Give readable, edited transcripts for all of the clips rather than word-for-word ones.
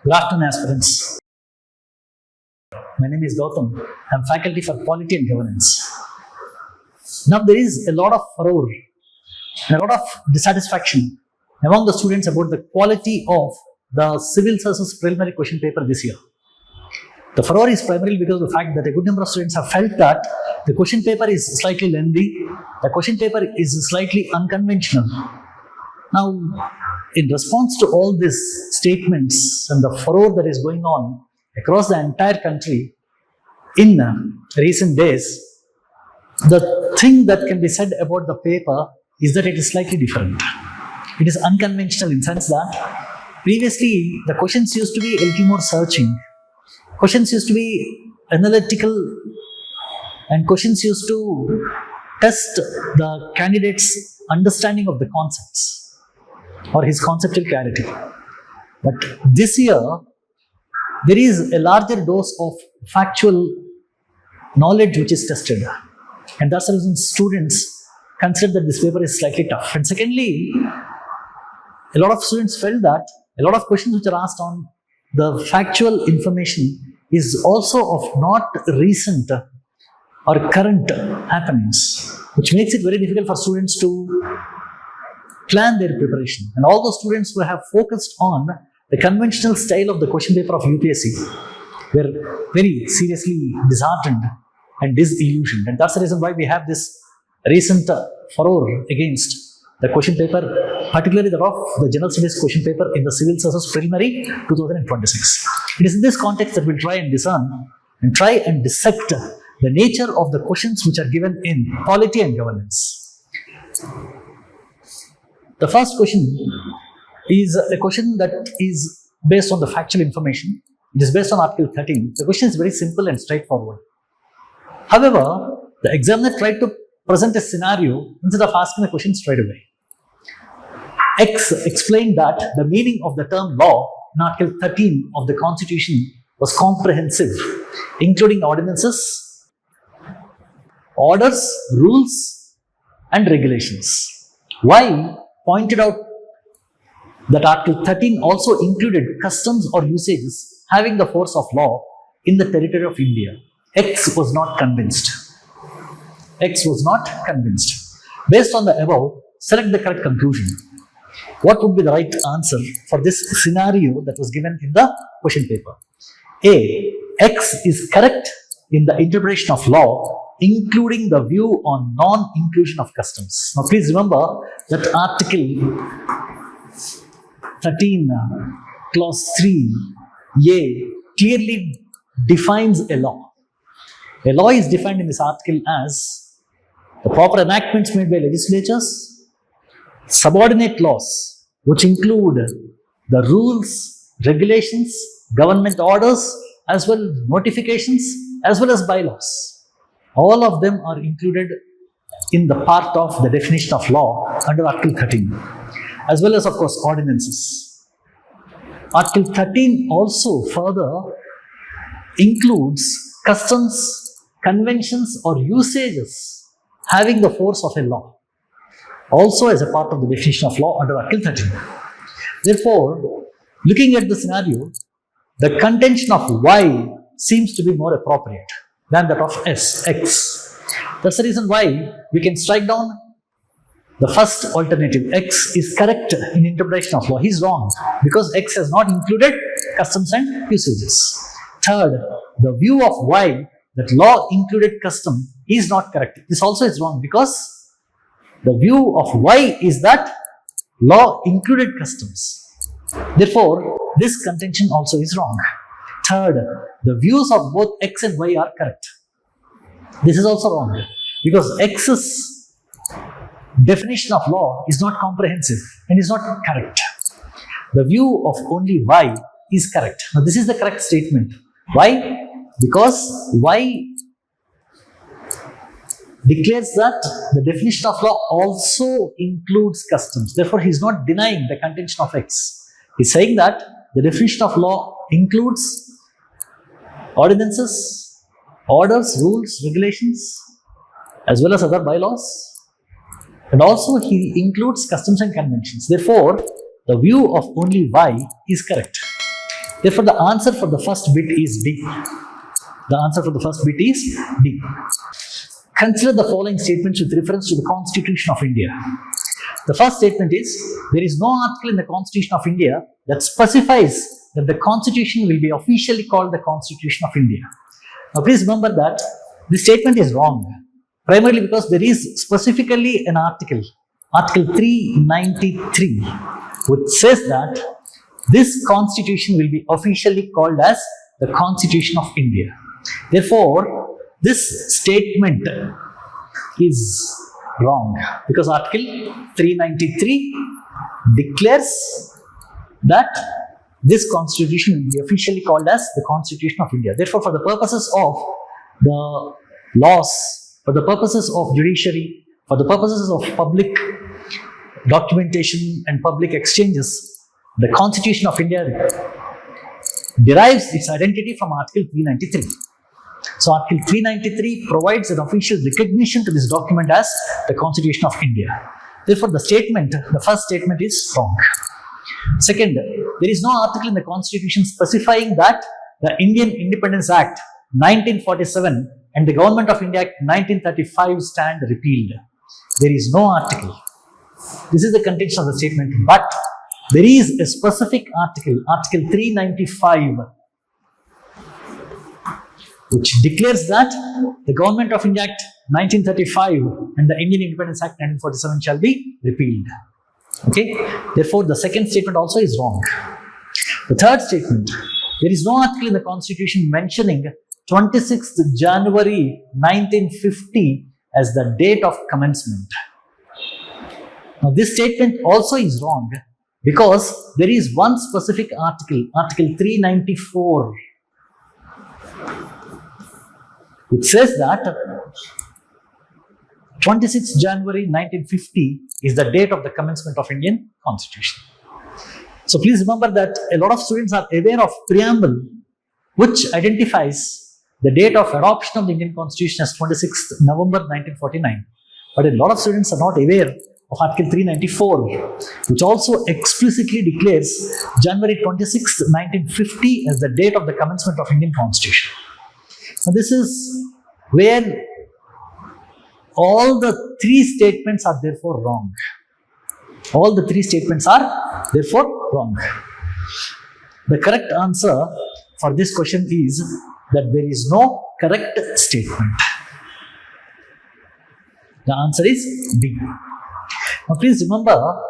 Good afternoon, aspirants. My name is Gautam. I am faculty for Polity and Governance. Now, there is a lot of furore and a lot of dissatisfaction among the students about the quality of the civil services preliminary question paper this year. The furore is primarily because of the fact that a good number of students have felt that the question paper is slightly lengthy, the question paper is slightly unconventional. Now, in response to all these statements and the furore that is going on across the entire country in recent days, the thing that can be said about the paper is that it is slightly different. It is unconventional in the sense that previously the questions used to be a little more searching. Questions used to be analytical and questions used to test the candidate's understanding of the concepts or his conceptual clarity. But this year, there is a larger dose of factual knowledge which is tested. And that's the reason students consider that this paper is slightly tough. And secondly, a lot of students felt that a lot of questions which are asked on the factual information is also of not recent or current happenings, which makes it very difficult for students to plan their preparation. And all those students who have focused on the conventional style of the question paper of UPSC were very seriously disheartened and disillusioned. And that's the reason why we have this recent furore against the question paper, particularly the general studies question paper in the civil services preliminary 2026. It is in this context that we'll try and discern and try and dissect the nature of the questions which are given in polity and governance. The first question is a question that is based on the factual information. It is based on Article 13. The question is very simple and straightforward. However, the examiner tried to present a scenario instead of asking the question straight away. X explained that the meaning of the term law in Article 13 of the Constitution was comprehensive, including ordinances, orders, rules, and regulations. Y pointed out that Article 13 also included customs or usages having the force of law in the territory of India. X was not convinced. X was not convinced. Based on the above, select the correct conclusion. What would be the right answer for this scenario that was given in the question paper? A. X is correct in the interpretation of law, including the view on non-inclusion of customs. Now, please remember that Article 13, Clause 3A clearly defines a law. A law is defined in this article as the proper enactments made by legislatures, subordinate laws, which include the rules, regulations, government orders, as well as notifications, as well as bylaws. All of them are included in the part of the definition of law under Article 13, as well as, of course, ordinances. Article 13 also further includes customs, conventions, or usages having the force of a law, also as a part of the definition of law under Article 13. Therefore, looking at the scenario, the contention of Y seems to be more appropriate than that of X. That's the reason why we can strike down the first alternative. X is correct in interpretation of law. He is wrong because X has not included customs and usages. Third, the view of Y that law included custom is not correct. This also is wrong because the view of Y is that law included customs. Therefore, this contention also is wrong. Third, the views of both X and Y are correct. This is also wrong because X's definition of law is not comprehensive and is not correct. The view of only Y is correct. Now, this is the correct statement. Why? Because Y declares that the definition of law also includes customs. Therefore, he is not denying the contention of X. He is saying that the definition of law includes ordinances, orders, rules, regulations, as well as other bylaws. And also he includes customs and conventions. Therefore, the view of only Y is correct. Therefore, the answer for the first bit is D. The answer for the first bit is D. Consider the following statements with reference to the Constitution of India. The first statement is, there is no article in the Constitution of India that specifies that the Constitution will be officially called the Constitution of India. Now, please remember that this statement is wrong, primarily because there is specifically an article, Article 393, which says that this Constitution will be officially called as the Constitution of India. Therefore, this statement is wrong because Article 393 declares that this Constitution will be officially called as the Constitution of India. Therefore, for the purposes of the laws, for the purposes of judiciary, for the purposes of public documentation and public exchanges, the Constitution of India derives its identity from Article 393. So, Article 393 provides an official recognition to this document as the Constitution of India. Therefore, the first statement is wrong. Second, there is no article in the Constitution specifying that the Indian Independence Act 1947 and the Government of India Act 1935 stand repealed. There is no article. This is the contention of the statement, but there is a specific article, Article 395, which declares that the Government of India Act 1935 and the Indian Independence Act 1947 shall be repealed. Okay? Therefore, the second statement also is wrong. The third statement, there is no article in the Constitution mentioning 26th January 1950 as the date of commencement. Now, this statement also is wrong because there is one specific article, Article 394, which says that 26th January 1950 is the date of the commencement of Indian Constitution. So please remember that a lot of students are aware of preamble, which identifies the date of adoption of the Indian Constitution as 26th November 1949. But a lot of students are not aware of Article 394, which also explicitly declares January 26th, 1950 as the date of the commencement of Indian Constitution. Now, this is where all the three statements are therefore wrong. All the three statements are therefore wrong. The correct answer for this question is that there is no correct statement. The answer is B. Now, please remember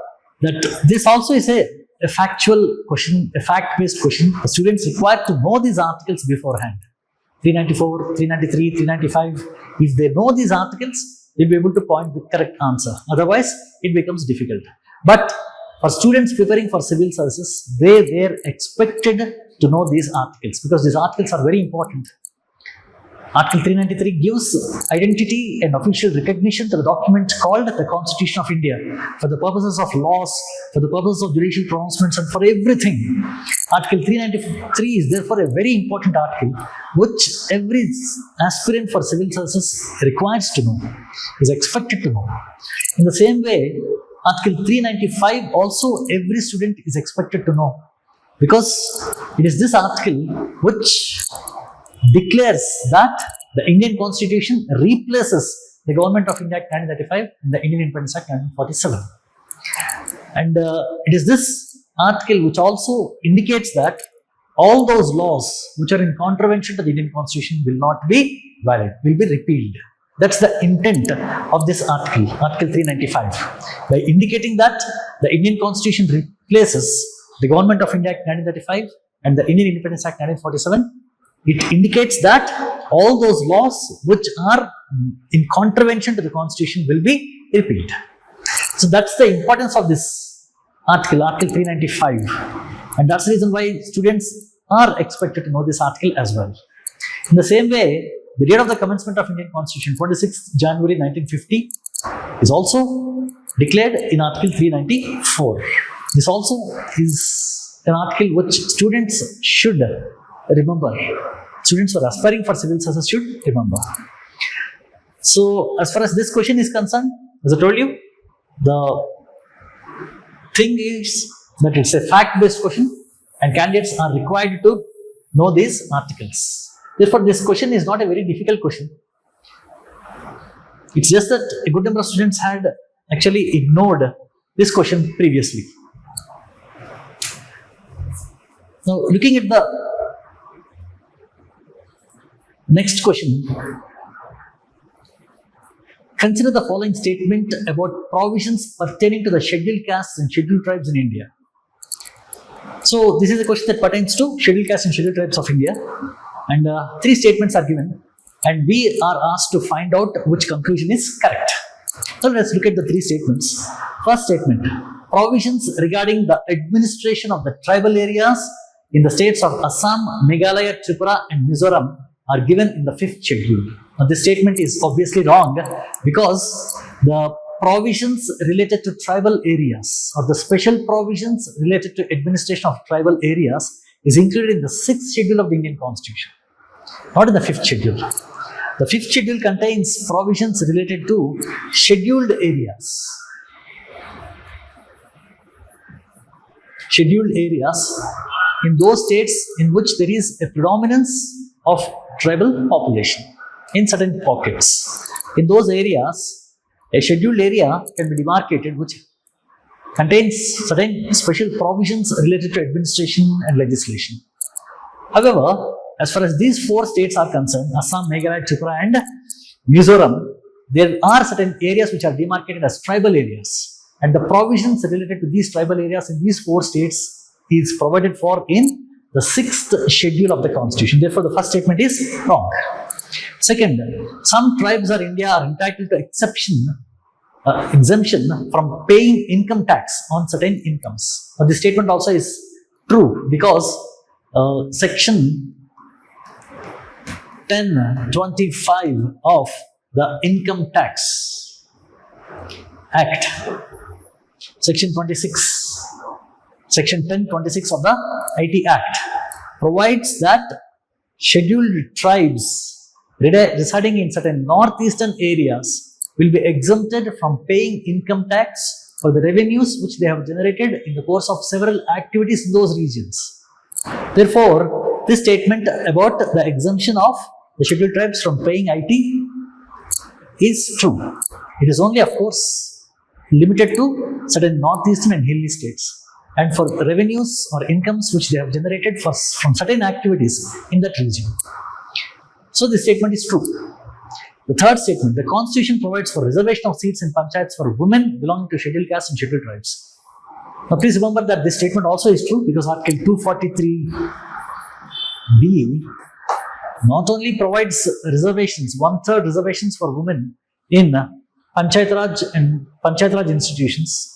that this also is a factual question, a fact-based question. The students required to know these articles beforehand. 394, 393, 395. If they know these articles, they'll be able to point the correct answer. Otherwise, it becomes difficult. But for students preparing for civil services, they were expected to know these articles because these articles are very important. Article 393 gives identity and official recognition to the document called the Constitution of India for the purposes of laws, for the purposes of judicial pronouncements, and for everything. Article 393 is therefore a very important article which every aspirant for civil services requires to know, is expected to know. In the same way, Article 395 also every student is expected to know because it is this article which declares that the Indian Constitution replaces the Government of India Act 1935 and the Indian Independence Act 1947. And it is this article which also indicates that all those laws which are in contravention to the Indian Constitution will not be valid, will be repealed. That's the intent of this article, Article 395. By indicating that the Indian Constitution replaces the Government of India Act 1935 and the Indian Independence Act 1947, it indicates that all those laws which are in contravention to the Constitution will be repealed. So that's the importance of this article, Article 395. And that's the reason why students are expected to know this article as well. In the same way, the date of the commencement of Indian Constitution, 26th January 1950, is also declared in Article 394. This also is an article which students should remember. Students who are aspiring for civil services should remember. So, as far as this question is concerned, as I told you, the thing is that it's a fact-based question and candidates are required to know these articles. Therefore, this question is not a very difficult question. It's just that a good number of students had actually ignored this question previously. Now, looking at the next question, consider the following statement about provisions pertaining to the scheduled castes and scheduled tribes in India. So, this is a question that pertains to scheduled castes and scheduled tribes of India, and 3 statements are given, and we are asked to find out which conclusion is correct. So, let's look at the 3 statements. First statement, provisions regarding the administration of the tribal areas in the states of Assam, Meghalaya, Tripura and Mizoram are given in the 5th schedule. Now, this statement is obviously wrong because the provisions related to tribal areas or the special provisions related to administration of tribal areas is included in the 6th schedule of the Indian Constitution, not in the 5th schedule. The 5th schedule contains provisions related to scheduled areas. Scheduled areas in those states in which there is a predominance of tribal population in certain pockets. In those areas, a scheduled area can be demarcated which contains certain special provisions related to administration and legislation. However, as far as these 4 states are concerned, Assam, Meghalaya, Tripura and Mizoram, there are certain areas which are demarcated as tribal areas, and the provisions related to these tribal areas in these 4 states is provided for in the 6th schedule of the Constitution. Therefore, the first statement is wrong. Second, some tribes of India are entitled to exemption from paying income tax on certain incomes. But this statement also is true because section 1025 of the Income Tax Act, section 26, section 1026 of the IT Act provides that scheduled tribes residing in certain northeastern areas will be exempted from paying income tax for the revenues which they have generated in the course of several activities in those regions. Therefore, this statement about the exemption of the scheduled tribes from paying IT is true. It is only, of course, limited to certain northeastern and hilly states, and for revenues or incomes which they have generated from certain activities in that region. So, this statement is true. The third statement, the Constitution provides for reservation of seats in panchayats for women belonging to scheduled castes and scheduled tribes. Now, please remember that this statement also is true because Article 243B not only provides reservations, 1/3 reservations for women in Panchayat Raj and Panchayat Raj institutions.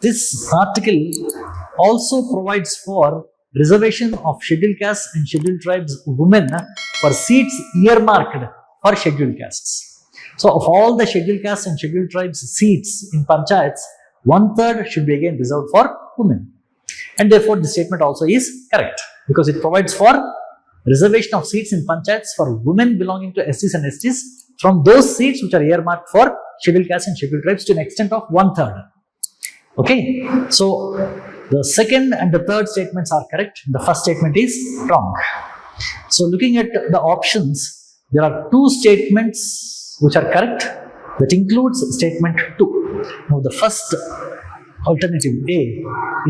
This article also provides for reservation of scheduled castes and scheduled tribes women for seats earmarked for scheduled castes. So, of all the scheduled castes and scheduled tribes seats in panchayats, 1/3 should be again reserved for women. And therefore, this statement also is correct because it provides for reservation of seats in panchayats for women belonging to SCs and STs from those seats which are earmarked for scheduled castes and scheduled tribes to an extent of 1/3. Okay, so the second and the third statements are correct. The first statement is wrong. So, looking at the options, there are 2 statements which are correct. That includes statement 2. Now, the first alternative A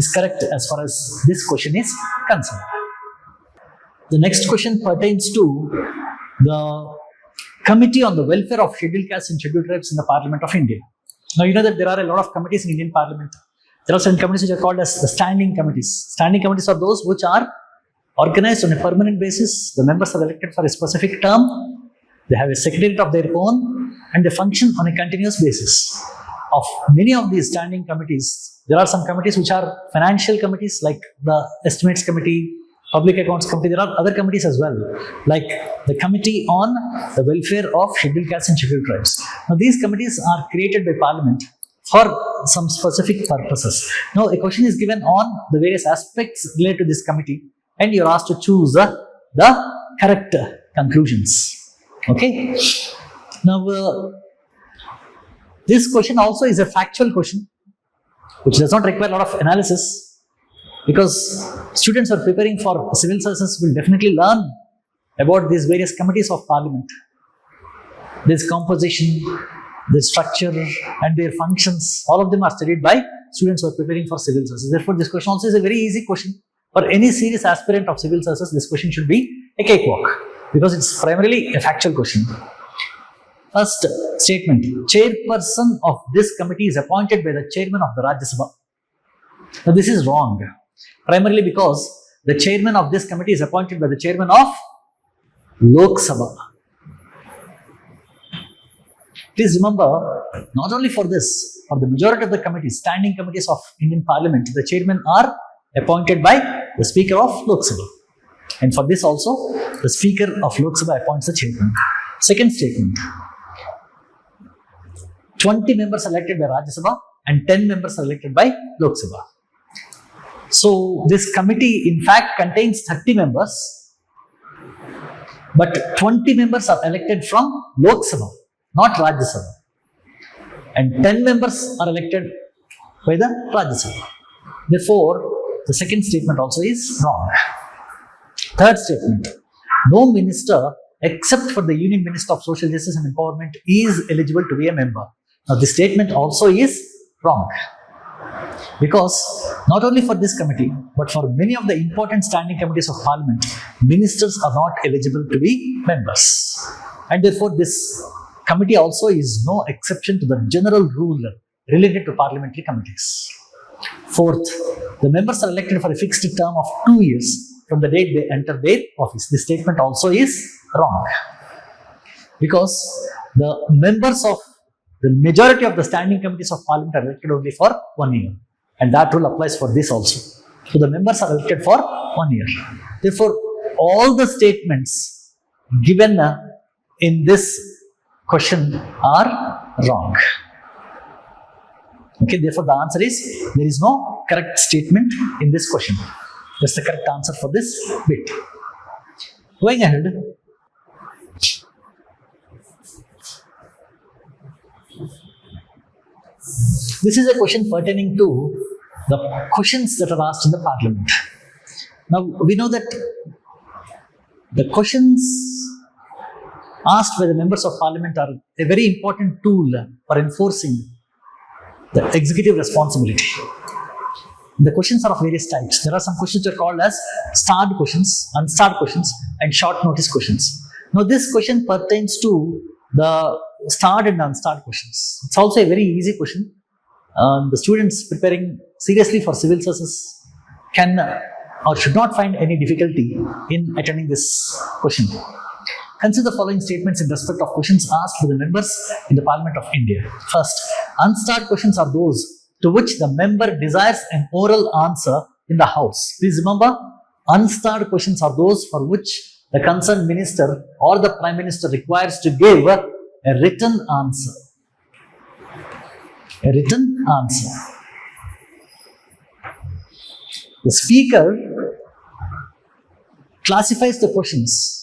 is correct as far as this question is concerned. The next question pertains to the Committee on the Welfare of Scheduled Castes and Scheduled Tribes in the Parliament of India. Now, you know that there are a lot of committees in Indian Parliament. There are certain committees which are called as the standing committees. Standing committees are those which are organized on a permanent basis. The members are elected for a specific term. They have a secretariat of their own and they function on a continuous basis. Of many of these standing committees, there are some committees which are financial committees like the Estimates Committee, Public Accounts Committee. There are other committees as well, like the Committee on the Welfare of Scheduled Castes and Scheduled Tribes. Now, these committees are created by Parliament for some specific purposes. Now, a question is given on the various aspects related to this committee, and you are asked to choose the correct conclusions. Okay. Now, this question also is a factual question, which does not require a lot of analysis. because students who are preparing for civil services will definitely learn about these various committees of parliament, this composition, their structure and their functions. All of them are studied by students who are preparing for civil services. Therefore, this question also is a very easy question. For any serious aspirant of civil services, this question should be a cakewalk because it's primarily a factual question. First statement, chairperson of this committee is appointed by the chairman of the Rajya Sabha. Now this is wrong, primarily because the chairman of this committee is appointed by the chairman of Lok Sabha. Please remember, not only for this, for the majority of the committees, standing committees of Indian Parliament, the chairmen are appointed by the Speaker of Lok Sabha. And for this also, the Speaker of Lok Sabha appoints the chairman. Second statement, 20 members are elected by Rajya Sabha and 10 members are elected by Lok Sabha. So this committee in fact contains 30 members, but 20 members are elected from Lok Sabha, not Rajya Sabha. And 10 members are elected by the Rajya Sabha. Therefore, the second statement also is wrong. Third statement, no minister except for the Union Minister of Social Justice and Empowerment is eligible to be a member. Now, this statement also is wrong because not only for this committee, but for many of the important standing committees of Parliament, ministers are not eligible to be members. And therefore, this committee also is no exception to the general rule related to parliamentary committees. Fourth, the members are elected for a fixed term of 2 years from the date they enter their office. This statement also is wrong because the members of the majority of the standing committees of Parliament are elected only for 1 year, and that rule applies for this also. So the members are elected for 1 year. Therefore, all the statements given in this question are wrong. Okay, therefore the answer is there is no correct statement in this question. That's the correct answer for this bit. Going ahead, this is a question pertaining to the questions that are asked in the Parliament. Now we know that the questions asked by the members of Parliament are a very important tool for enforcing the executive responsibility. The questions are of various types. There are some questions that are called as starred questions, unstarred questions, and short notice questions. Now this question pertains to the starred and unstarred questions. It's also a very easy question. The students preparing seriously for civil services can or should not find any difficulty in attending this question. Consider the following statements in respect of questions asked by the members in the Parliament of India. First, unstarred questions are those to which the member desires an oral answer in the House. Please remember, unstarred questions are those for which the concerned minister or the Prime Minister requires to give a written answer. A written answer. The Speaker classifies the questions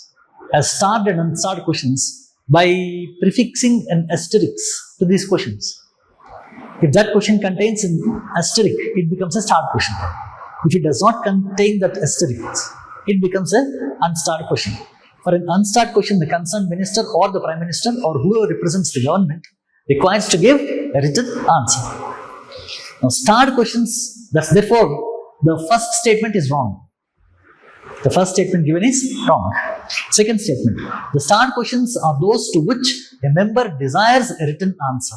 as starred and unstarred questions by prefixing an asterisk to these questions. If that question contains an asterisk, it becomes a starred question. If it does not contain that asterisk, it becomes an unstarred question. For an unstarred question, the concerned minister or the Prime Minister or whoever represents the government requires to give a written answer. Now, starred questions, therefore, the first statement is wrong. The first statement given is wrong. Second statement, the starred questions are those to which a member desires a written answer.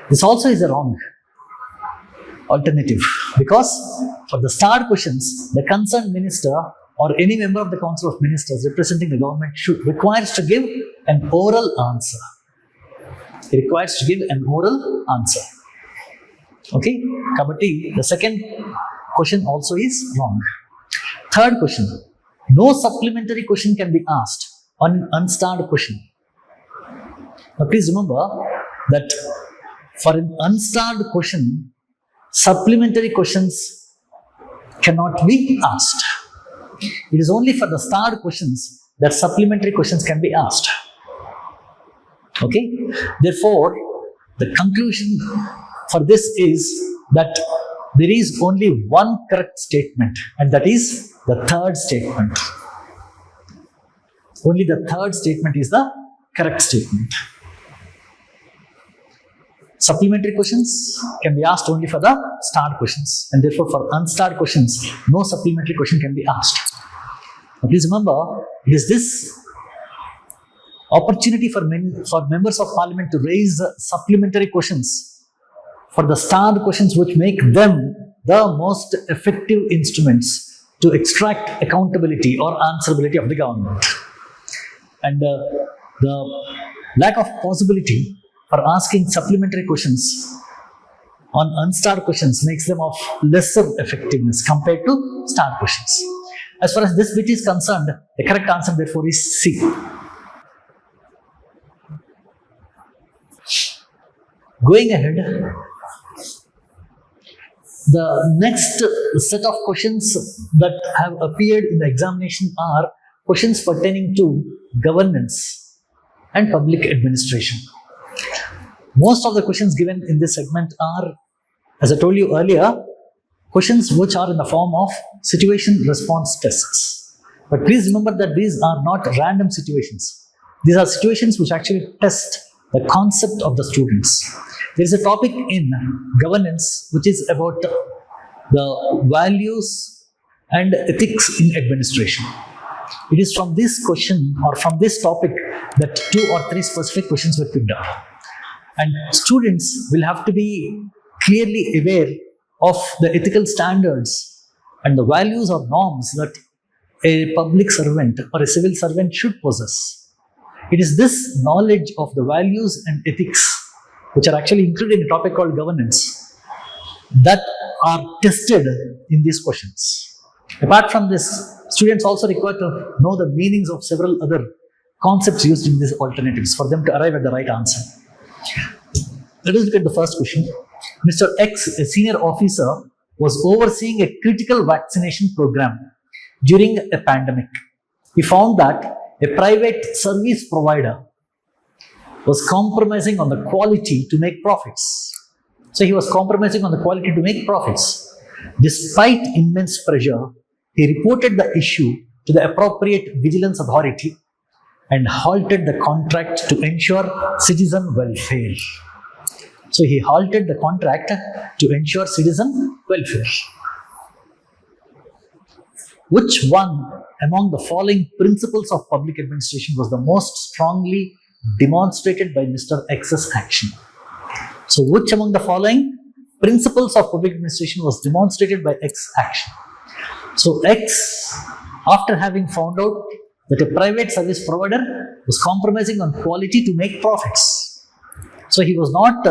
This also is a wrong alternative because for the starred questions, the concerned minister or any member of the Council of Ministers representing the government requires to give an oral answer. He requires to give an oral answer. Okay, Kabatti, the second question also is wrong. Third question, no supplementary question can be asked on an unstarred question. Now please remember that for an unstarred question, supplementary questions cannot be asked. It is only for the starred questions that supplementary questions can be asked. Okay? Therefore, the conclusion for this is that there is only one correct statement, and that is the third statement. Only the third statement is the correct statement. Supplementary questions can be asked only for the starred questions, and therefore for unstarred questions, no supplementary question can be asked. Now please remember, it is this opportunity for members of parliament to raise supplementary questions for the starred questions which make them the most effective instruments to extract accountability or answerability of the government. And the lack of possibility for asking supplementary questions on unstarred questions makes them of lesser effectiveness compared to starred questions. As far as this bit is concerned, the correct answer therefore is C. Going ahead, the next set of questions that have appeared in the examination are questions pertaining to governance and public administration. Most of the questions given in this segment are, as I told you earlier, questions which are in the form of situation response tests. But please remember that these are not random situations. These are situations which actually test the concept of the students. There is a topic in governance which is about the values and ethics in administration. It is from this question or from this topic that 2 or 3 specific questions were picked up. And students will have to be clearly aware of the ethical standards and the values or norms that a public servant or a civil servant should possess. It is this knowledge of the values and ethics, which are actually included in a topic called governance, that are tested in these questions. Apart from this, students also require to know the meanings of several other concepts used in these alternatives for them to arrive at the right answer. Let us look at the first question. Mr. X, a senior officer, was overseeing a critical vaccination program during a pandemic. He found that a private service provider was compromising on the quality to make profits. So he was compromising on the quality to make profits. Despite immense pressure, he reported the issue to the appropriate vigilance authority and halted the contract to ensure citizen welfare. So he halted the contract to ensure citizen welfare. Which one among the following principles of public administration was the most strongly demonstrated by Mr. X's action? So which among the following principles of public administration was demonstrated by X action? So X, after having found out that a private service provider was compromising on quality to make profits, so he was not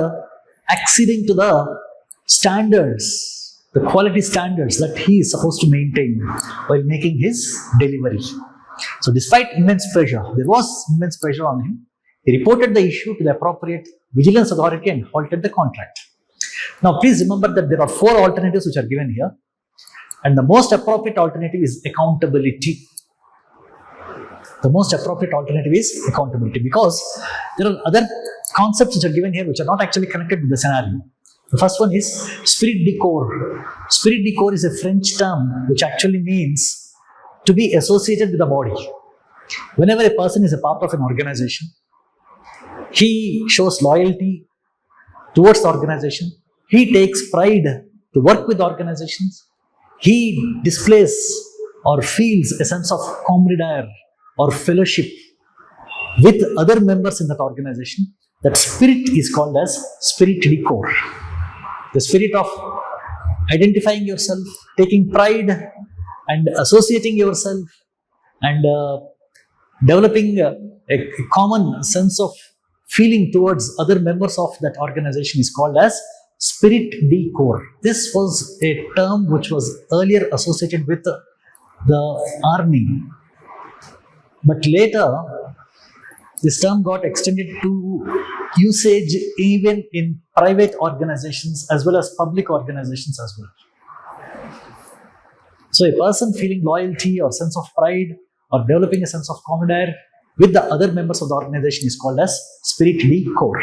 acceding to the standards, the quality standards that he is supposed to maintain while making his delivery. So despite immense pressure, there was immense pressure on him, he reported the issue to the appropriate vigilance authority and halted the contract. Now please remember that there are 4 alternatives which are given here, and the most appropriate alternative is accountability. The most appropriate alternative is accountability, because there are other concepts which are given here which are not actually connected with the scenario. The first one is spirit de corps. Spirit de corps is a French term which actually means to be associated with the body. Whenever a person is a part of an organization, he shows loyalty towards the organization, he takes pride to work with organizations, he displays or feels a sense of camaraderie or fellowship with other members in that organization. That spirit is called as spirit de corps. The spirit of identifying yourself, taking pride and associating yourself and developing a common sense of feeling towards other members of that organization is called as spirit de corps. This was a term which was earlier associated with the army, but later this term got extended to usage even in private organizations as well as public organizations as well. So a person feeling loyalty or sense of pride or developing a sense of camaraderie with the other members of the organization is called as spirit de corps.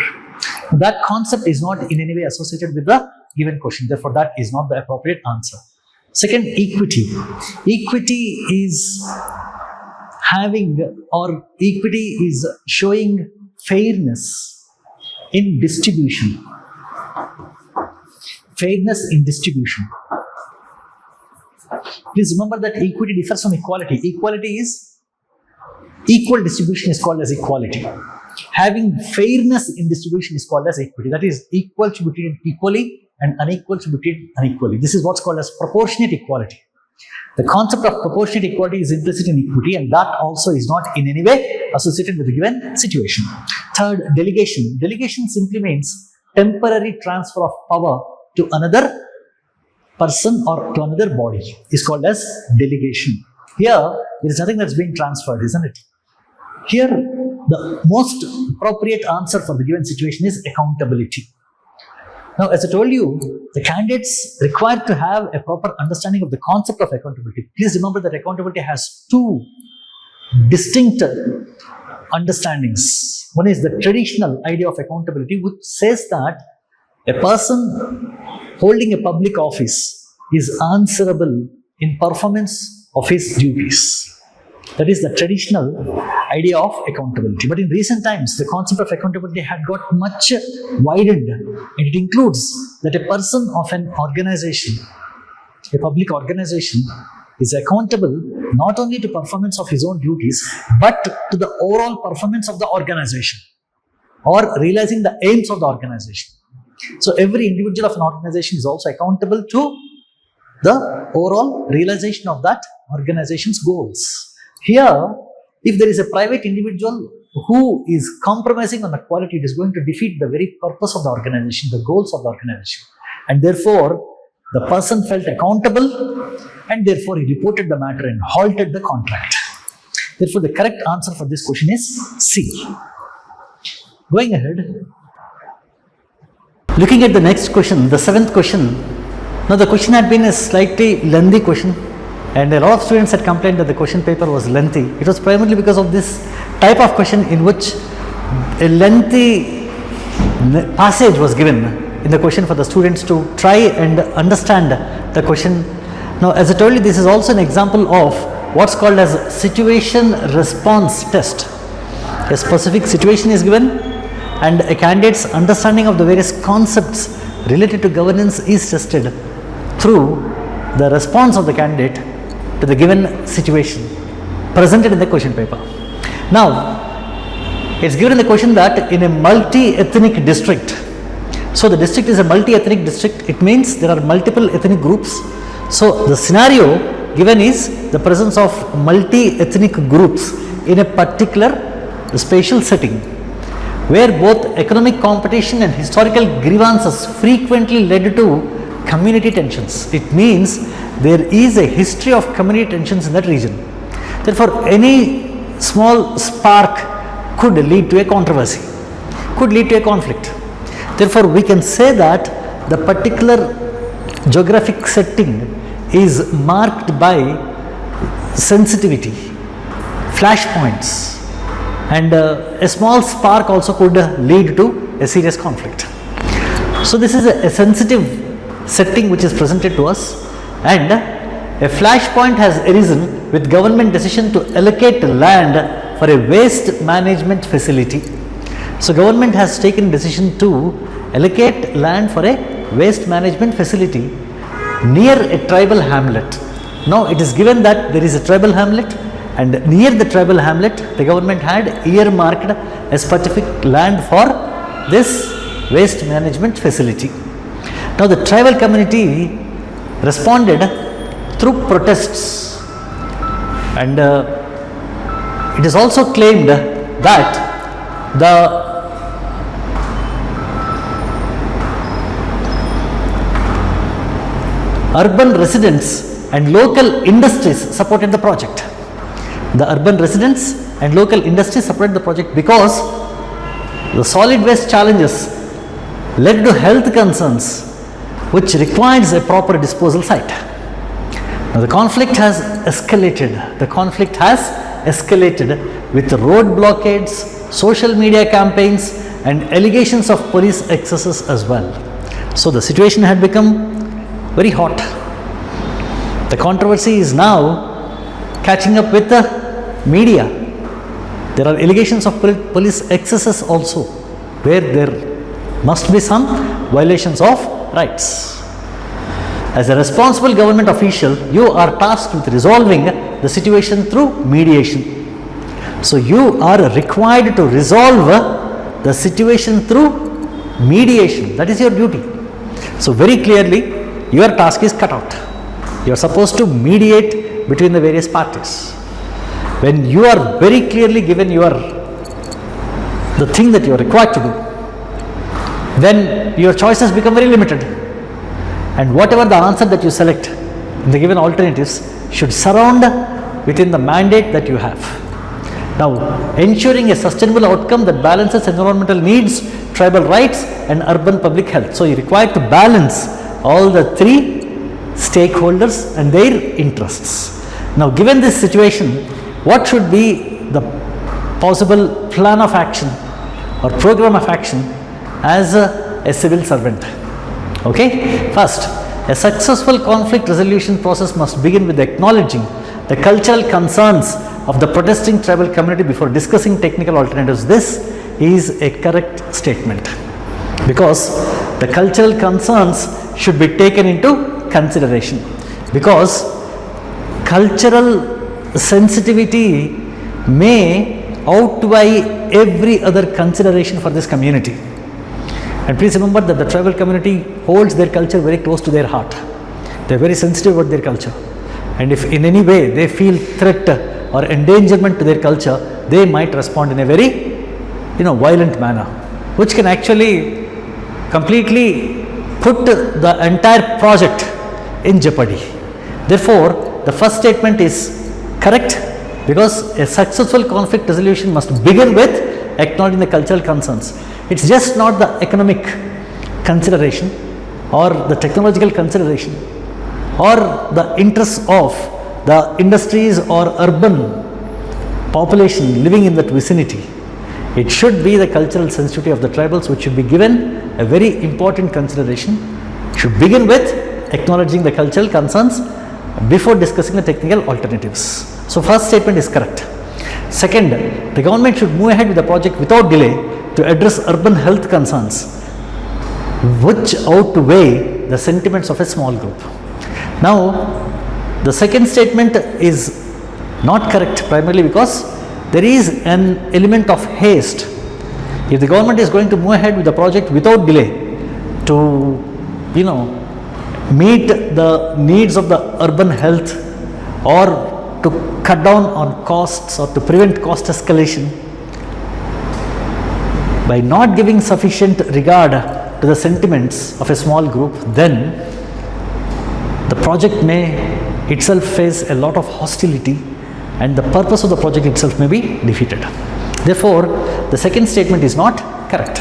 That concept is not in any way associated with the given question. Therefore, that is not the appropriate answer. Second, equity. Equity is equity is showing fairness in distribution. Fairness in distribution. Please remember that equity differs from equality. Equality is equal distribution is called as equality. Having fairness in distribution is called as equity. That is, equal should be treated equally and unequal should be treated unequally. This is what's called as proportionate equality. The concept of proportionate equality is implicit in equity, and that also is not in any way associated with the given situation. Third, delegation. Delegation simply means temporary transfer of power to another person or to another body is called as delegation. Here, there is nothing that's being transferred, isn't it? Here, the most appropriate answer for the given situation is accountability. Now, as I told you, the candidates required to have a proper understanding of the concept of accountability. Please remember that accountability has two distinct understandings. One is the traditional idea of accountability, which says that a person holding a public office is answerable in performance of his duties. That is the traditional idea of accountability. But in recent times, the concept of accountability had got much widened, and it includes that a person of an organization, a public organization, is accountable not only to performance of his own duties, but to the overall performance of the organization or realizing the aims of the organization. So every individual of an organization is also accountable to the overall realization of that organization's goals. Here, if there is a private individual who is compromising on the quality, it is going to defeat the very purpose of the organization, the goals of the organization. And therefore, the person felt accountable, and therefore he reported the matter and halted the contract. Therefore, the correct answer for this question is C. Going ahead, looking at the next question, the seventh question. Now, the question had been a slightly lengthy question, and a lot of students had complained that the question paper was lengthy. It was primarily because of this type of question in which a lengthy passage was given in the question for the students to try and understand the question. Now, as I told you, this is also an example of what's called as situation response test. A specific situation is given, and a candidate's understanding of the various concepts related to governance is tested through the response of the candidate to the given situation presented in the question paper. Now, it's given in the question that in a multi-ethnic district, so the district is a multi-ethnic district, it means there are multiple ethnic groups. So the scenario given is the presence of multi-ethnic groups in a particular spatial setting, where both economic competition and historical grievances frequently led to community tensions. It means there is a history of community tensions in that region. Therefore, any small spark could lead to a controversy, could lead to a conflict. Therefore, we can say that the particular geographic setting is marked by sensitivity, flashpoints, and a small spark also could lead to a serious conflict. So this is a sensitive setting which is presented to us, and a flashpoint has arisen with government decision to allocate land for a waste management facility. So government has taken decision to allocate land for a waste management facility near a tribal hamlet. Now it is given that there is a tribal hamlet, and near the tribal hamlet the government had earmarked a specific land for this waste management facility. Now the tribal community responded through protests, and it is also claimed that the urban residents and local industries supported the project. The urban residents and local industries supported the project because the solid waste challenges led to health concerns which requires a proper disposal site. Now the conflict has escalated. The conflict has escalated with road blockades, social media campaigns, and allegations of police excesses as well. So the situation had become very hot. The controversy is now catching up with the media. There are allegations of police excesses also, where there must be some violations of rights. As a responsible government official, you are tasked with resolving the situation through mediation. So you are required to resolve the situation through mediation. That is your duty. So very clearly, your task is cut out. You are supposed to mediate between the various parties. When you are very clearly given the thing that you are required to do, then your choices become very limited. And whatever the answer that you select in the given alternatives should surround within the mandate that you have. Now, ensuring a sustainable outcome that balances environmental needs, tribal rights and urban public health. So, you are required to balance all the three stakeholders and their interests. Now, given this situation, what should be the possible plan of action or program of action as a civil servant? Okay, first, a successful conflict resolution process must begin with acknowledging the cultural concerns of the protesting tribal community before discussing technical alternatives. This is a correct statement, because the cultural concerns should be taken into consideration, because cultural sensitivity may outweigh every other consideration for this community. And please remember that the tribal community holds their culture very close to their heart. They are very sensitive about their culture. And if in any way they feel threat or endangerment to their culture, they might respond in a very violent manner, which can actually completely put the entire project in jeopardy. Therefore, the first statement is correct, because a successful conflict resolution must begin with acknowledging the cultural concerns. It's just not the economic consideration or the technological consideration or the interests of the industries or urban population living in that vicinity. It should be the cultural sensitivity of the tribals which should be given a very important consideration. Should begin with acknowledging the cultural concerns before discussing the technical alternatives. So first statement is correct. Second, the government should move ahead with the project without delay to address urban health concerns which outweigh the sentiments of a small group. Now, the second statement is not correct, primarily because there is an element of haste. If the government is going to move ahead with the project without delay to meet the needs of the urban health, or to cut down on costs, or to prevent cost escalation, by not giving sufficient regard to the sentiments of a small group, then the project may itself face a lot of hostility and the purpose of the project itself may be defeated. Therefore, the second statement is not correct.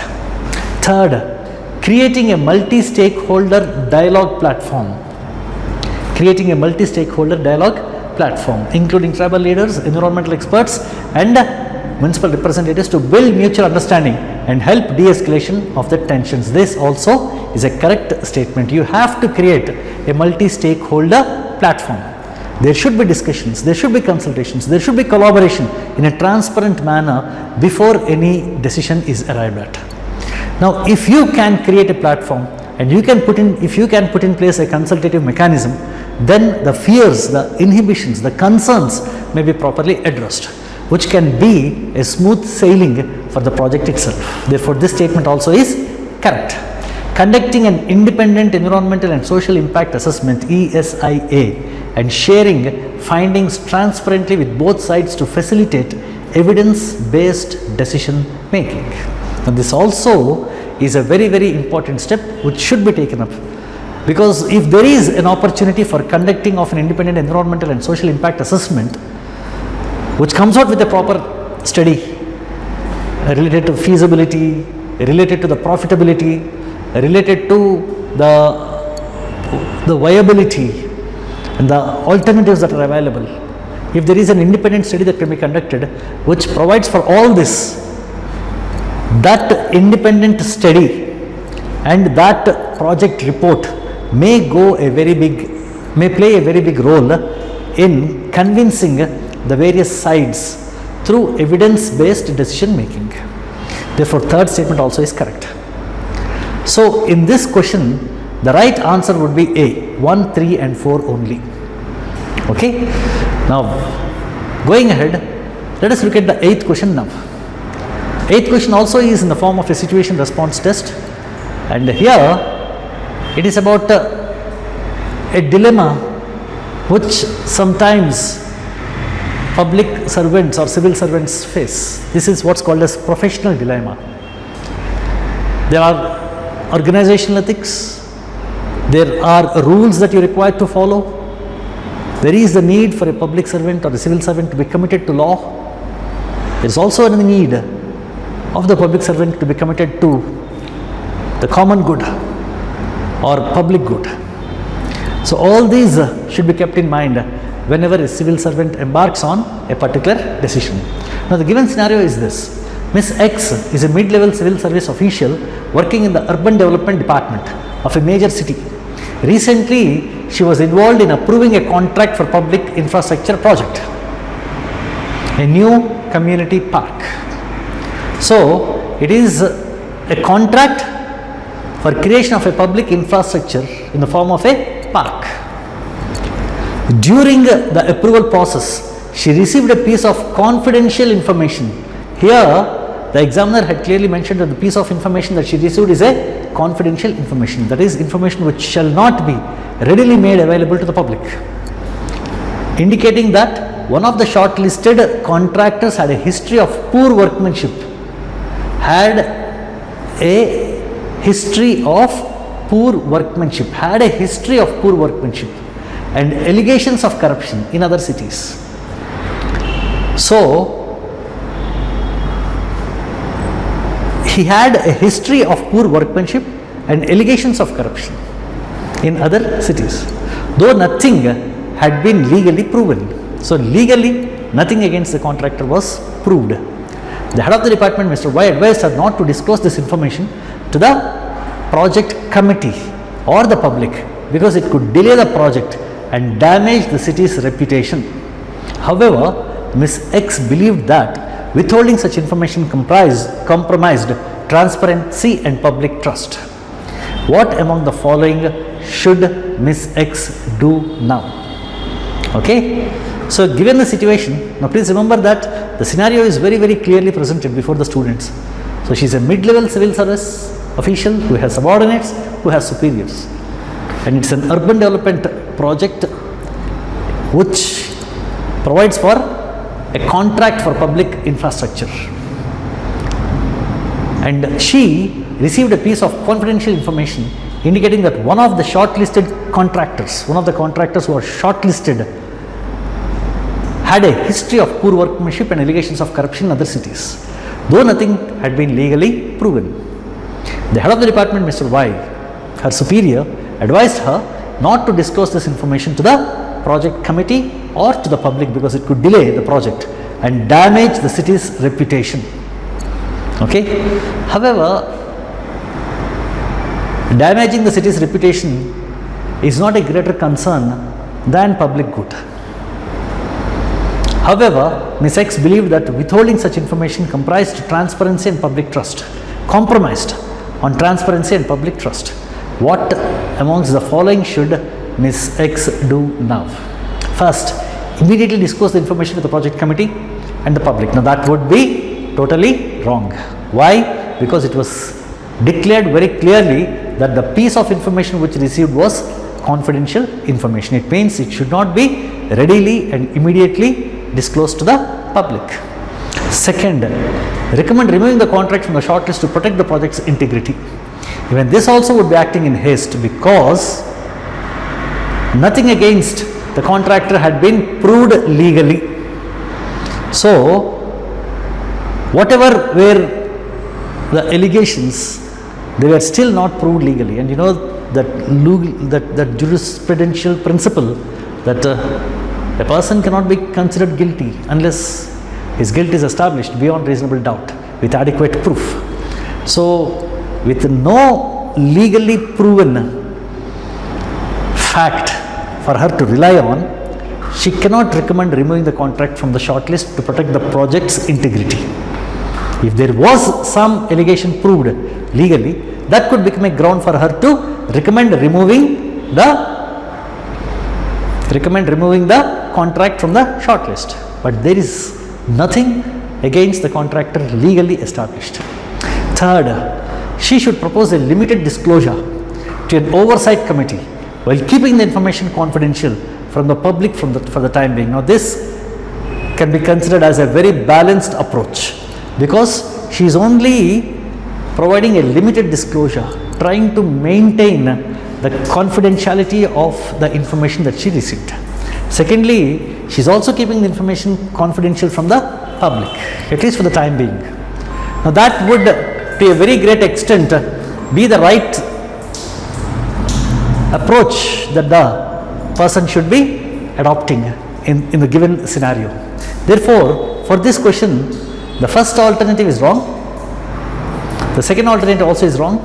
Third, creating a multi-stakeholder dialogue platform. Creating a multi-stakeholder dialogue platform, including tribal leaders, environmental experts and municipal representatives, to build mutual understanding and help de-escalation of the tensions. This also is a correct statement. You have to create a multi-stakeholder platform. There should be discussions, there should be consultations, there should be collaboration in a transparent manner before any decision is arrived at. Now, if you can create a platform and if you can put in place a consultative mechanism, then the fears, the inhibitions, the concerns may be properly addressed, which can be a smooth sailing for the project itself. Therefore, this statement also is correct. Conducting an independent environmental and social impact assessment (ESIA) and sharing findings transparently with both sides to facilitate evidence-based decision making. Now, this also is a very, very important step which should be taken up, because if there is an opportunity for conducting of an independent environmental and social impact assessment which comes out with a proper study related to feasibility, related to the profitability, related to the viability and the alternatives that are available, if there is an independent study that can be conducted which provides for all this, that independent study and that project report may play a very big role in convincing the various sides through evidence-based decision making. Therefore, third statement also is correct. So, in this question, the right answer would be A, 1, 3 and 4 only. Okay. Now, going ahead, let us look at the 8th question now. 8th question also is in the form of a situation response test, and here it is about a dilemma which sometimes public servants or civil servants face. This is what's called as professional dilemma. There are organizational ethics, there are rules that you are required to follow, there is the need for a public servant or a civil servant to be committed to law, there is also a need of the public servant to be committed to the common good or public good. So, all these should be kept in mind whenever a civil servant embarks on a particular decision. Now, the given scenario is this. Miss X is a mid-level civil service official working in the urban development department of a major city. Recently, she was involved in approving a contract for public infrastructure project, a new community park. So, it is a contract for creation of a public infrastructure in the form of a park. During the approval process, she received a piece of confidential information. Here, the examiner had clearly mentioned that the piece of information that she received is a confidential information, that is information which shall not be readily made available to the public, indicating that one of the shortlisted contractors had a history of poor workmanship, and allegations of corruption in other cities. So, he had a history of poor workmanship and allegations of corruption in other cities, though nothing had been legally proven. So, legally nothing against the contractor was proved. The head of the department, Mr. Y, advised her not to disclose this information to the project committee or the public because it could delay the project and damage the city's reputation. However, Ms. X believed that withholding such information compromised transparency and public trust. What among the following should Ms. X do now? Okay. So, given the situation, now please remember that the scenario is very clearly presented before the students. So, she is a mid-level civil service official who has subordinates, who has superiors, and it's an urban development project which provides for a contract for public infrastructure, and she received a piece of confidential information indicating that one of the shortlisted contractors, who are shortlisted, had a history of poor workmanship and allegations of corruption in other cities, though nothing had been legally proven. The head of the department, Mr. Y, her superior, advised her not to disclose this information to the project committee or to the public because it could delay the project and damage the city's reputation. Okay. However, damaging the city's reputation is not a greater concern than public good. However, Ms. X believed that withholding such information compromised on transparency and public trust. What amongst the following should Ms. X do now? First, immediately disclose the information to the project committee and the public. Now, that would be totally wrong. Why? Because it was declared very clearly that the piece of information which received was confidential information. It means it should not be readily and immediately disclosed to the public. Second, recommend removing the contract from the shortlist to protect the project's integrity. Even this also would be acting in haste because nothing against the contractor had been proved legally. So, whatever were the allegations, they were still not proved legally. And you know that jurisprudential principle that a person cannot be considered guilty unless his guilt is established beyond reasonable doubt with adequate proof. So, with no legally proven fact for her to rely on, she cannot recommend removing the contract from the shortlist to protect the project's integrity. If there was some allegation proved legally, that could become a ground for her to recommend removing the contract from the shortlist. But there is nothing against the contractor legally established. Third, she should propose a limited disclosure to an oversight committee while keeping the information confidential from the public for the time being. Now this can be considered as a very balanced approach, because she is only providing a limited disclosure, trying to maintain the confidentiality of the information that she received. Secondly, she is also keeping the information confidential from the public, at least for the time being. Now that would, to a very great extent, be the right approach that the person should be adopting in the given scenario. Therefore, for this question, the first alternative is wrong, the second alternative also is wrong,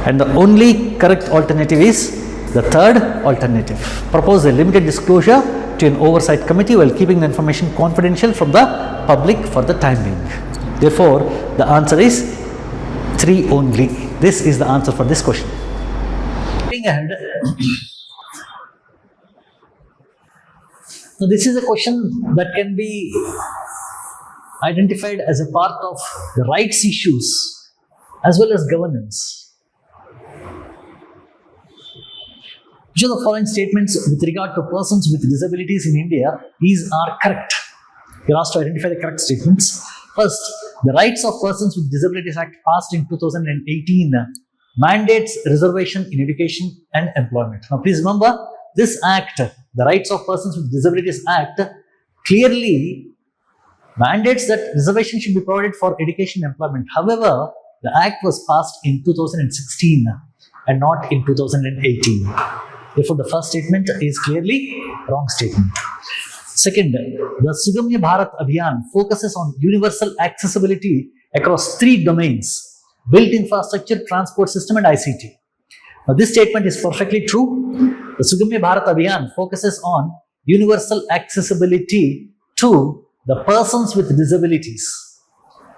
and the only correct alternative is the third alternative. Propose a limited disclosure to an oversight committee while keeping the information confidential from the public for the time being. Therefore, the answer is 3 only. This is the answer for this question. Moving ahead. Now, this is a question that can be identified as a part of the rights issues as well as governance. Which of the following statements with regard to persons with disabilities in India are correct? You are asked to identify the correct statements. First, the Rights of Persons with Disabilities Act passed in 2018 mandates reservation in education and employment. Now please remember, this act, the Rights of Persons with Disabilities Act, clearly mandates that reservation should be provided for education and employment. However, the act was passed in 2016 and not in 2018. Therefore, the first statement is clearly wrong statement. Second, the Sugamya Bharat Abhiyan focuses on universal accessibility across 3 domains: built infrastructure, transport system and ICT. Now, this statement is perfectly true. The Sugamya Bharat Abhiyan focuses on universal accessibility to the persons with disabilities.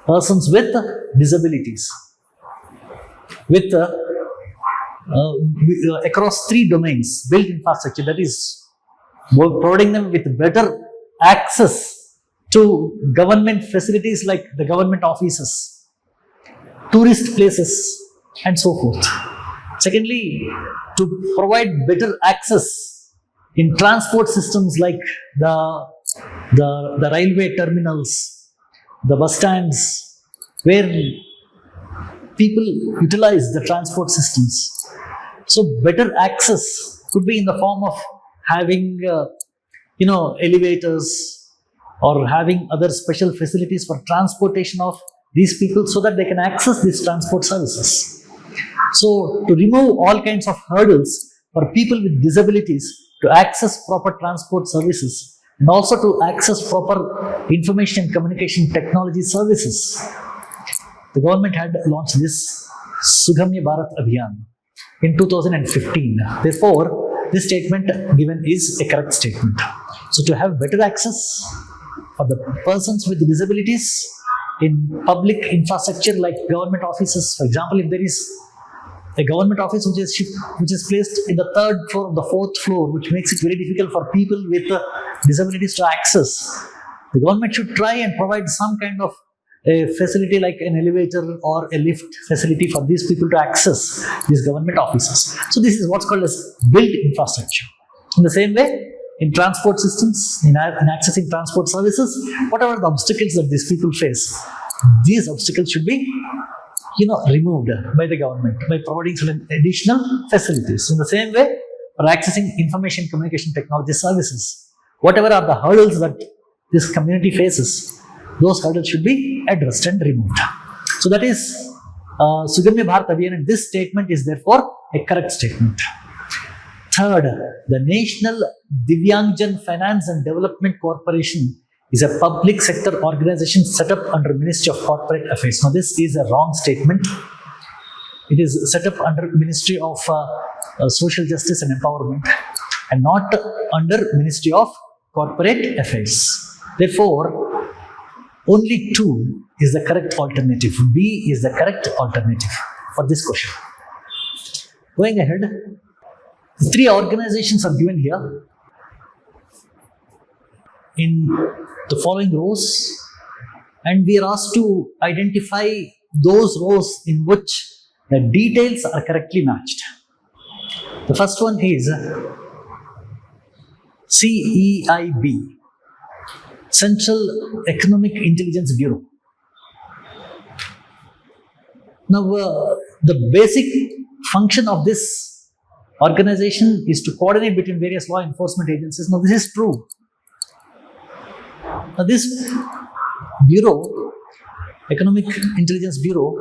Persons with disabilities. With across 3 domains: built infrastructure, that is providing them with better access to government facilities like the government offices, tourist places and so forth. Secondly, to provide better access in transport systems like the railway terminals, the bus stands, where people utilize the transport systems. So better access could be in the form of having elevators or having other special facilities for transportation of these people so that they can access these transport services. So to remove all kinds of hurdles for people with disabilities to access proper transport services and also to access proper information and communication technology services, the government had launched this Sugamya Bharat Abhiyan in 2015. Therefore, this statement given is a correct statement. So, to have better access for the persons with disabilities in public infrastructure like government offices, for example, if there is a government office which is placed in the 3rd floor or the 4th floor, which makes it very difficult for people with disabilities to access, the government should try and provide some kind of a facility like an elevator or a lift facility for these people to access these government offices. So this is what's called as built infrastructure. In the same way, in transport systems, in accessing transport services, whatever the obstacles that these people face, these obstacles should be removed by the government by providing certain additional facilities. In the same way, for accessing information communication technology services, whatever are the hurdles that this community faces, those hurdles should be addressed and removed. So that is Sugamya Bharat Abhiyan, and this statement is therefore a correct statement. Third, the National Divyangjan Finance and Development Corporation is a public sector organization set up under Ministry of Corporate Affairs. Now this is a wrong statement. it is set up under Ministry of Social Justice and Empowerment and not under Ministry of Corporate Affairs. Therefore, only 2 is the correct alternative. B is the correct alternative for this question. Going ahead, 3 organizations are given here in the following rows, and we are asked to identify those rows in which the details are correctly matched. The first one is CEIB, Central Economic Intelligence Bureau. Now, the basic function of this organization is to coordinate between various law enforcement agencies. Now, this is true. Now, this bureau, Economic Intelligence Bureau,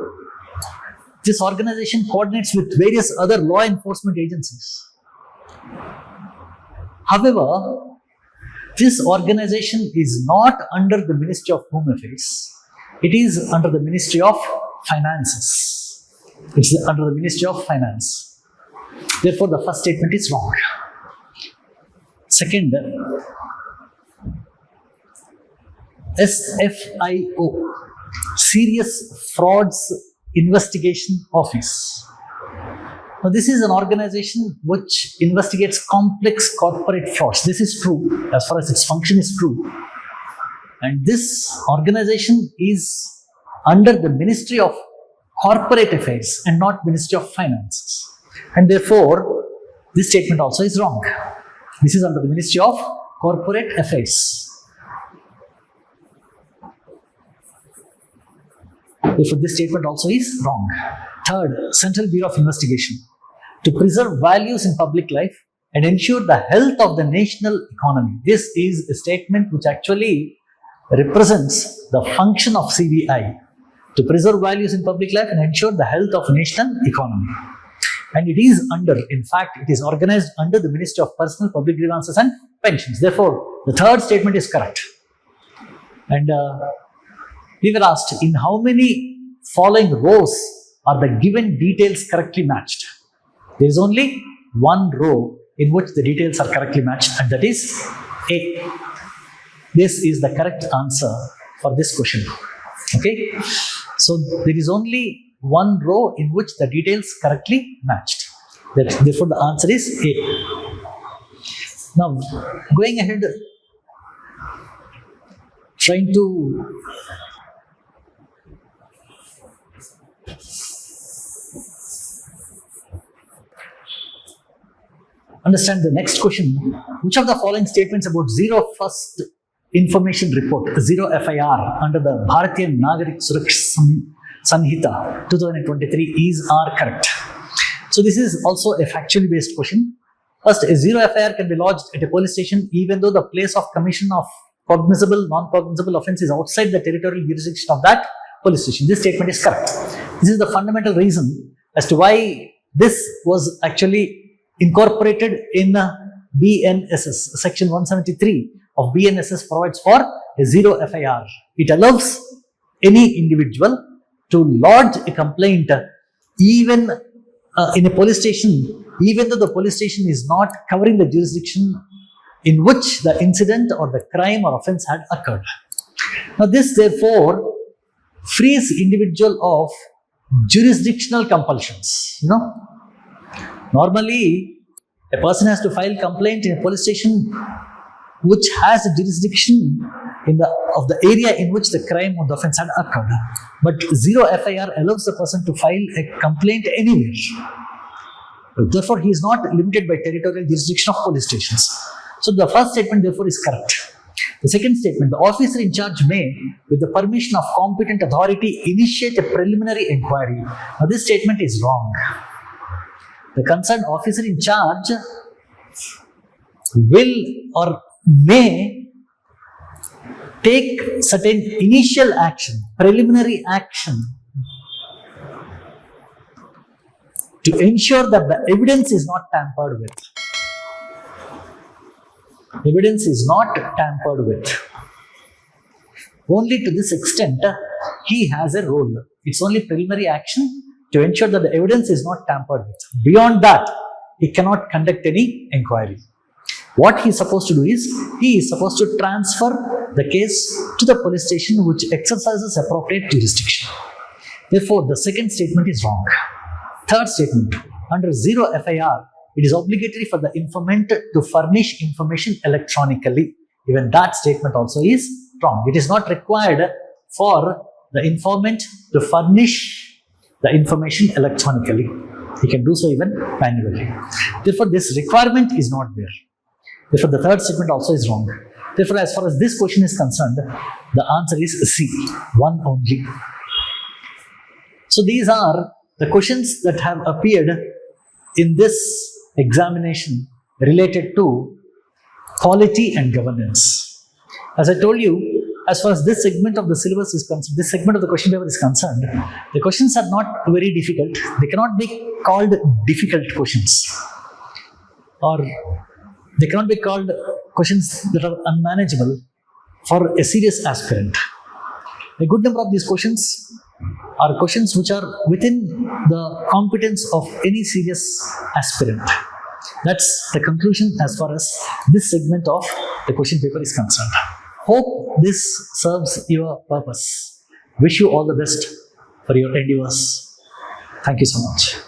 this organization coordinates with various other law enforcement agencies. However, this organization is not under the Ministry of Home Affairs. It is under the Ministry of Finances. It's under the Ministry of Finance. Therefore, the first statement is wrong. Second, SFIO, Serious Frauds Investigation Office. Now, this is an organization which investigates complex corporate frauds. This is true, as far as its function is true. And this organization is under the Ministry of Corporate Affairs and not Ministry of Finances. And therefore, this statement also is wrong. This is under the Ministry of Corporate Affairs. Therefore, this statement also is wrong. Third, Central Bureau of Investigation, to preserve values in public life and ensure the health of the national economy. This is a statement which actually represents the function of CBI, to preserve values in public life and ensure the health of national economy. And it is under, in fact, it is organized under the Ministry of Personal, Public Grievances and Pensions. Therefore, the third statement is correct. And we were asked, in how many following rows are the given details correctly matched? There is only one row in which the details are correctly matched, and that is A. This is the correct answer for this question. Okay? So, there is only one row in which the details correctly matched. Therefore, the answer is A. Now, going ahead, trying to understand the next question. Which of the following statements about Zero First Information Report, Zero FIR, under the Bharatiya Nagarik Suraksha Sanhita 2023 are correct? So this is also a factually based question. First, a Zero FIR can be lodged at a police station even though the place of commission of cognizable, non-cognizable offence is outside the territorial jurisdiction of that police station. This statement is correct. This is the fundamental reason as to why this was actually incorporated in BNSS. Section 173 of BNSS provides for a Zero FIR. It allows any individual to lodge a complaint even in a police station, even though the police station is not covering the jurisdiction in which the incident or the crime or offence had occurred. Now, this therefore frees individual of jurisdictional compulsions. Normally, a person has to file complaint in a police station which has a jurisdiction of the area in which the crime or the offence had occurred. But Zero FIR allows the person to file a complaint anywhere. Therefore, he is not limited by territorial jurisdiction of police stations. So, the first statement therefore is correct. The second statement, the officer in charge may, with the permission of competent authority, initiate a preliminary inquiry. Now, this statement is wrong. The concerned officer in charge will or may take certain initial action, preliminary action, to ensure that the evidence is not tampered with. Evidence is not tampered with. Only to this extent, he has a role. It's only preliminary action to ensure that the evidence is not tampered with. Beyond that, he cannot conduct any inquiry. What he is supposed to do is, he is supposed to transfer the case to the police station which exercises appropriate jurisdiction. Therefore, the second statement is wrong. Third statement, under 0 FIR, it is obligatory for the informant to furnish information electronically. Even that statement also is wrong. It is not required for the informant to furnish the information electronically. He can do so even manually. Therefore, this requirement is not there. Therefore, the third statement also is wrong. Therefore, as far as this question is concerned, the answer is C, one only. So, these are the questions that have appeared in this examination related to polity and governance. As I told you, as far as this segment of the syllabus is concerned, this segment of the question paper is concerned, the questions are not very difficult. They cannot be called difficult questions, or they cannot be called questions that are unmanageable for a serious aspirant. A good number of these questions are questions which are within the competence of any serious aspirant. That's the conclusion as far as this segment of the question paper is concerned. Hope this serves your purpose. Wish you all the best for your endeavors. Thank you so much.